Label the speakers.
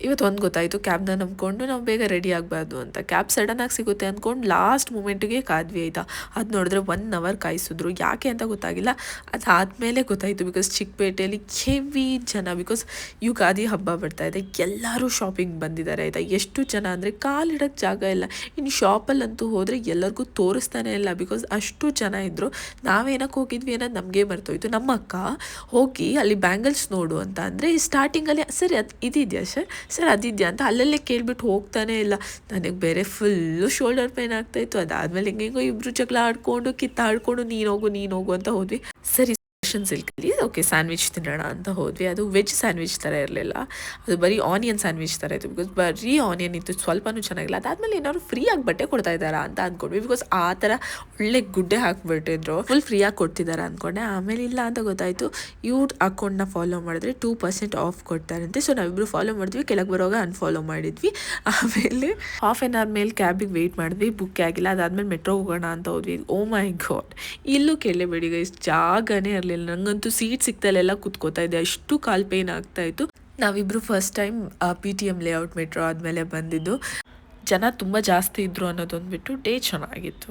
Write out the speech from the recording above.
Speaker 1: ಇವತ್ತು ಒಂದು ಗೊತ್ತಾಯಿತು, ಕ್ಯಾಬ್ನ ನಂಬ್ಕೊಂಡು ನಾವು ಬೇಗ ರೆಡಿ ಆಗಬಾರ್ದು ಅಂತ. ಕ್ಯಾಬ್ ಸಡನ್ನಾಗಿ ಸಿಗುತ್ತೆ ಅಂದ್ಕೊಂಡು ಲಾಸ್ಟ್ ಮೂಮೆಂಟಿಗೆ ಕಾದ್ವಿ ಆಯಿತಾ. ಅದು ನೋಡಿದ್ರೆ 1 ಅವರ್ ಕಾಯಿಸಿದ್ರು. ಯಾಕೆ ಅಂತ ಗೊತ್ತಾಗಿಲ್ಲ. ಅದಾದಮೇಲೆ ಗೊತ್ತಾಯಿತು, ಬಿಕಾಸ್ ಚಿಕ್ಕಪೇಟೆಯಲ್ಲಿ ಹೆವಿ ಜನ, ಬಿಕಾಸ್ ಯುಗಾದಿ ಹಬ್ಬ ಬರ್ತಾಯಿದೆ, ಎಲ್ಲರೂ ಶಾಪಿಂಗ್ ಬಂದಿದ್ದಾರೆ ಆಯಿತಾ. ಎಷ್ಟು ಜನ ಅಂದರೆ ಕಾಲಿಡೋಕ್ಕೆ ಜಾಗ ಇಲ್ಲ. ಇನ್ನು ಶಾಪಲ್ಲಂತೂ ಹೋದರೆ ಎಲ್ಲರಿಗೂ ತೋರಿಸ್ತಾನೆ ಇಲ್ಲ, ಬಿಕಾಸ್ ಅಷ್ಟು ಜನ ಇದ್ದರು. ನಾವೇನಕ್ಕೆ ಹೋಗಿದ್ವಿ ಅನ್ನೋದು ನಮಗೆ ಮರ್ತೋಯ್ತು. ನಮ್ಮ ಅಕ್ಕ ಹೋಗಿ ಅಲ್ಲಿ ಬ್ಯಾಂಗಲ್ಸ್ ನೋಡು ಅಂತ ಅಂದರೆ ಸ್ಟಾರ್ಟಿಂಗಲ್ಲಿ ಸರಿ ಅದು ಇದಿದೆಯಾ ಸರ್ ಅದಿದೆಯಾ ಅಂತ ಅಲ್ಲಲ್ಲೇ ಕೇಳಿಬಿಟ್ಟು ಹೋಗ್ತಾನೆ ಇಲ್ಲ. ನನಗೆ ಬೇರೆ ಫುಲ್ಲು ಶೋಲ್ಡರ್ ಪೇನ್ ಆಗ್ತಾಯಿತ್ತು. ಅದಾದಮೇಲೆ ಹೆಂಗೆಂಗೋ ಇಬ್ಬರು ಜಗಳ ಆಡ್ಕೊಂಡು ಕಿತ್ತಾಡ್ಕೊಂಡು ನೀನು ಹೋಗು ಅಂತ ಹೋದ್ವಿ. ಸರಿ ಸಿಲ್ಕಲ್ಲಿ ಓಕೆ ಸ್ಯಾಂಡ್ವಿಚ್ ತಿನ್ನೋಣ ಅಂತ ಹೋದ್ವಿ. ಅದು ವೆಜ್ ಸ್ಯಾಂಡ್ವಿಚ್ ಥರ ಇರಲಿಲ್ಲ, ಅದು ಬರೀ ಆನಿಯನ್ ಸ್ಯಾಂಡ್ವಿಚ್ ಥರ ಇತ್ತು. ಬಿಕಾಸ್ ಬರೀ ಆನಿಯನ್ ಇತ್ತು, ಸ್ವಲ್ಪನೂ ಚೆನ್ನಾಗಿಲ್ಲ. ಅದಾದಮೇಲೆ ಏನಾದ್ರು ಫ್ರೀಯಾಗಿ ಬಟ್ಟೆ ಕೊಡ್ತಾ ಇದ್ದಾರಾ ಅಂತ ಅಂದ್ಕೊಂಡ್ವಿ, ಬಿಕಾಸ್ ಆ ಥರ ಒಳ್ಳೆ ಗುಡ್ಡೆ ಹಾಕ್ಬಿಟ್ಟಿದ್ರು, ಫುಲ್ ಫ್ರೀಯಾಗಿ ಕೊಡ್ತಿದ್ದಾರೆ ಅಂದ್ಕೊಂಡೆ. ಆಮೇಲೆ ಇಲ್ಲ ಅಂತ ಗೊತ್ತಾಯಿತು. ಇವ್ರ ಅಕೌಂಟ್ನ ಫಾಲೋ ಮಾಡಿದ್ರೆ 2% ಆಫ್ ಕೊಡ್ತಾರಂತೆ. ಸೊ ನಾವಿಬ್ಬರು ಫಾಲೋ ಮಾಡಿದ್ವಿ, ಕೆಳಗೆ ಬರೋವಾಗ ಅನ್ಫಾಲೋ ಮಾಡಿದ್ವಿ. ಆಮೇಲೆ ಹಾಫ್ ಆನ್ ಅವರ್ ಮೇಲೆ ಕ್ಯಾಬಿಗೆ ವೆಯ್ಟ್ ಮಾಡಿದ್ವಿ, ಬುಕ್ ಆಗಿಲ್ಲ. ಅದಾದಮೇಲೆ ಮೆಟ್ರೋ ಹೋಗೋಣ ಅಂತ ಹೋದ್ವಿ. ಓ ಮೈ ಗಾಡ್, ಇಲ್ಲೂ ಕೇಳಲೇಬೇಡಿ ಗೈಸ್, ಜಾಗನೇ ಇರಲಿಲ್ಲ. ನಂಗಂತೂ ಸೀಟ್ ಸಿಗ್ತಲ್ಲೆಲ್ಲ ಕೂತ್ಕೋತಾ ಇದೆ, ಅಷ್ಟು ಕಾಲು ಪೇನ್ ಆಗ್ತಾಯಿತ್ತು. ನಾವಿಬ್ಬರು first time PTM layout metro ಆದಮೇಲೆ ಬಂದಿದ್ದು. ಜನ ತುಂಬ ಜಾಸ್ತಿ ಇದ್ದರು ಅನ್ನೋದೊಂದು ಬಿಟ್ಟು ಡೇ ಚೆನ್ನಾಗಿತ್ತು.